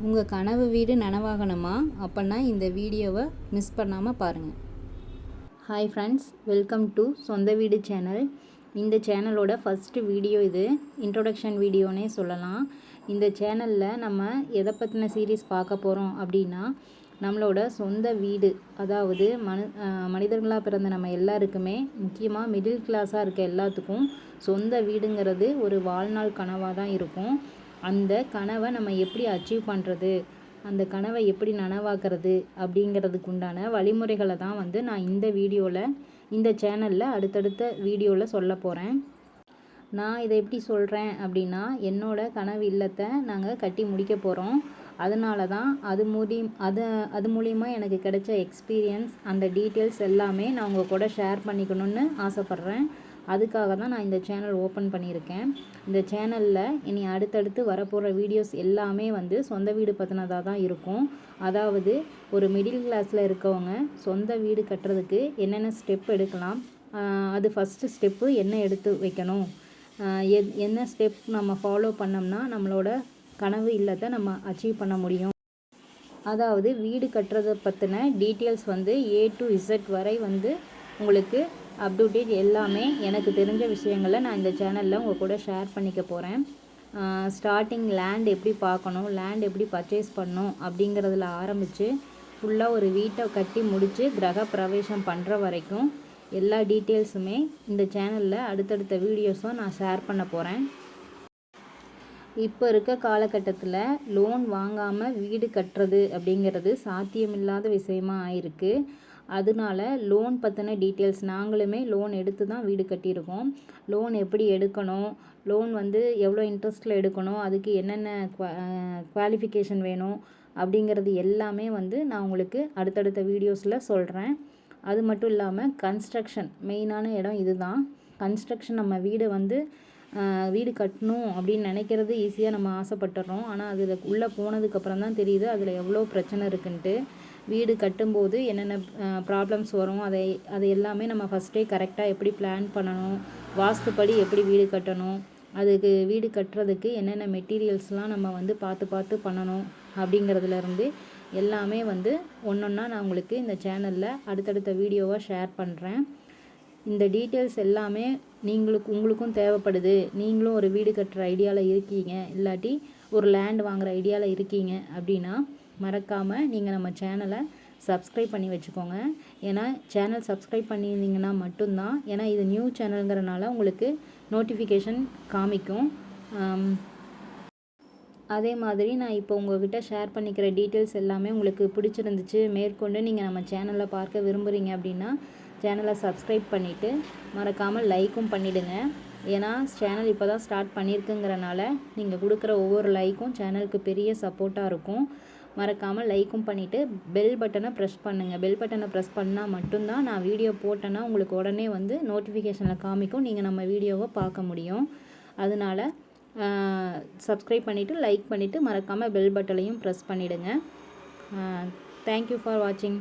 உங்கள் கனவு வீடு நனவாகணுமா? அப்போன்னா இந்த வீடியோவை மிஸ் பண்ணாமல் பாருங்கள். ஹாய் ஃப்ரெண்ட்ஸ், வெல்கம் டு சொந்த வீடு சேனல். இந்த சேனலோட ஃபஸ்ட்டு வீடியோ இது. இன்ட்ரொடக்ஷன் வீடியோனே சொல்லலாம். இந்த சேனலில் நம்ம எதை பற்றின சீரீஸ் பார்க்க போகிறோம் அப்படின்னா, நம்மளோட சொந்த வீடு, அதாவது மனிதர்களாக பிறந்த நம்ம எல்லாருக்குமே, முக்கியமாக மிடில் கிளாஸாக இருக்க எல்லாத்துக்கும் சொந்த வீடுங்கிறது ஒரு வாழ்நாள் கனவாக தான் இருக்கும். அந்த கனவை நம்ம எப்படி அச்சீவ் பண்ணுறது, அந்த கனவை எப்படி நனவாக்குறது அப்படிங்கிறதுக்கு உண்டான வழிமுறைகளை தான் நான் இந்த வீடியோவில், இந்த சேனலில் அடுத்தடுத்த வீடியோவில் சொல்ல போகிறேன். நான் இதை எப்படி சொல்கிறேன் அப்படின்னா, என்னோட கனவு இல்லத்தை நாங்கள் கட்டி முடிக்க போகிறோம். அதனால தான் அது மூலிமா எனக்கு கிடைச்ச எக்ஸ்பீரியன்ஸ், அந்த டீட்டெயில்ஸ் எல்லாமே நான் உங்கள் கூட ஷேர் பண்ணிக்கணும்னு ஆசைப்பட்றேன். அதுக்காக தான் நான் இந்த சேனல் ஓப்பன் பண்ணியிருக்கேன். இந்த சேனலில் இனி அடுத்தடுத்து வரப்போகிற வீடியோஸ் எல்லாமே சொந்த வீடு பற்றினதாக தான் இருக்கும். அதாவது ஒரு மிடில் கிளாஸில் இருக்கவங்க சொந்த வீடு கட்டுறதுக்கு என்னென்ன ஸ்டெப் எடுக்கலாம், அது ஃபஸ்ட்டு ஸ்டெப்பு என்ன எடுத்து வைக்கணும், என்ன ஸ்டெப் நம்ம ஃபாலோ பண்ணோம்னா நம்மளோட கனவு இல்லத்தை நம்ம அச்சீவ் பண்ண முடியும். அதாவது வீடு கட்டுறதை பற்றின டீட்டெயில்ஸ் A to Z வரை உங்களுக்கு அப் டு டேட் எல்லாமே எனக்கு தெரிஞ்ச விஷயங்களை நான் இந்த சேனலில் உங்கள் கூட ஷேர் பண்ணிக்க போகிறேன். ஸ்டார்டிங் லேண்ட் எப்படி பார்க்கணும், லேண்ட் எப்படி பர்ச்சேஸ் பண்ணணும் அப்படிங்கிறதுல ஆரம்பித்து ஃபுல்லாக ஒரு வீட்டை கட்டி முடித்து கிரக பிரவேசம் பண்ணுற வரைக்கும் எல்லா டீட்டெயில்ஸுமே இந்த சேனலில் அடுத்தடுத்த வீடியோஸும் நான் ஷேர் பண்ண போகிறேன். இப்போ இருக்க காலகட்டத்தில் லோன் வாங்காமல் வீடு கட்டுறது அப்படிங்கிறது சாத்தியமில்லாத விஷயமா ஆயிருக்கு. அதனால லோன் பற்றின டீட்டெயில்ஸ், நாங்களுமே லோன் எடுத்து தான் வீடு கட்டியிருக்கோம். லோன் எப்படி எடுக்கணும், லோன் எவ்வளோ இன்ட்ரெஸ்ட்டில் எடுக்கணும், அதுக்கு என்னென்ன குவாலிஃபிகேஷன் வேணும் அப்படிங்கிறது எல்லாமே நான் உங்களுக்கு அடுத்தடுத்த வீடியோஸில் சொல்கிறேன். அது மட்டும் இல்லாமல் கன்ஸ்ட்ரக்ஷன், மெயினான இடம் இது தான். கன்ஸ்ட்ரக்ஷன், நம்ம வீடு கட்டணும் அப்படின்னு நினைக்கிறது ஈஸியாக நம்ம ஆசைப்பட்டுறோம். ஆனால் அதில் உள்ளே போனதுக்கப்புறம் தான் தெரியுது அதில் எவ்வளோ பிரச்சனை இருக்குன்ட்டு. வீடு கட்டும்போது என்னென்ன ப்ராப்ளம்ஸ் வரும், அதை எல்லாமே நம்ம ஃபஸ்ட்டே கரெக்டாக எப்படி பிளான் பண்ணணும், வாஸ்துப்படி எப்படி வீடு கட்டணும், அதுக்கு வீடு கட்டுறதுக்கு என்னென்ன மெட்டீரியல்ஸ்லாம் நம்ம பார்த்து பண்ணணும் அப்படிங்கிறதுலேருந்து எல்லாமே ஒன்றொன்னா நான் உங்களுக்கு இந்த சேனலில் அடுத்தடுத்த வீடியோவாக ஷேர் பண்ணுறேன். இந்த டீட்டெயில்ஸ் எல்லாமே உங்களுக்கும் தேவைப்படுது, நீங்களும் ஒரு வீடு கட்டுற ஐடியாவில் இருக்கீங்க, இல்லாட்டி ஒரு லேண்ட் வாங்குகிற ஐடியாவில் இருக்கீங்க அப்படின்னா மறக்காமல் நீங்கள் நம்ம சேனலை சப்ஸ்கிரைப் பண்ணி வச்சுக்கோங்க. ஏன்னா சேனல் சப்ஸ்கிரைப் பண்ணியிருந்தீங்கன்னா மட்டும்தான், ஏன்னா இது நியூ சேனலுங்கிறனால உங்களுக்கு நோட்டிஃபிகேஷன் காமிக்கும். அதே மாதிரி நான் இப்போ உங்கள்கிட்ட ஷேர் பண்ணிக்கிற டீட்டெயில்ஸ் எல்லாமே உங்களுக்கு பிடிச்சிருந்துச்சு, மேற்கொண்டு நீங்கள் நம்ம சேனலில் பார்க்க விரும்புகிறீங்க அப்படின்னா சேனலை சப்ஸ்கிரைப் பண்ணிவிட்டு மறக்காமல் லைக்கும் பண்ணிவிடுங்க. ஏன்னா சேனல் இப்போ தான் ஸ்டார்ட் பண்ணியிருக்குங்கிறனால நீங்கள் கொடுக்குற ஒவ்வொரு லைக்கும் சேனலுக்கு பெரிய சப்போர்ட்டாக இருக்கும். மறக்காமல் லைக்கும் பண்ணிவிட்டு பெல் பட்டனை ப்ரெஸ் பண்ணுங்கள். பெல் பட்டனை ப்ரெஸ் பண்ணால் மட்டும்தான் நான் வீடியோ போட்டேன்னா உங்களுக்கு உடனே நோட்டிஃபிகேஷனில் காமிக்கும், நீங்கள் நம்ம வீடியோவை பார்க்க முடியும். அதனால் சப்ஸ்கிரைப் பண்ணிவிட்டு லைக் பண்ணிவிட்டு மறக்காமல் பெல் பட்டனையும் ப்ரெஸ் பண்ணிவிடுங்க. தேங்க்யூ ஃபார் வாட்சிங்.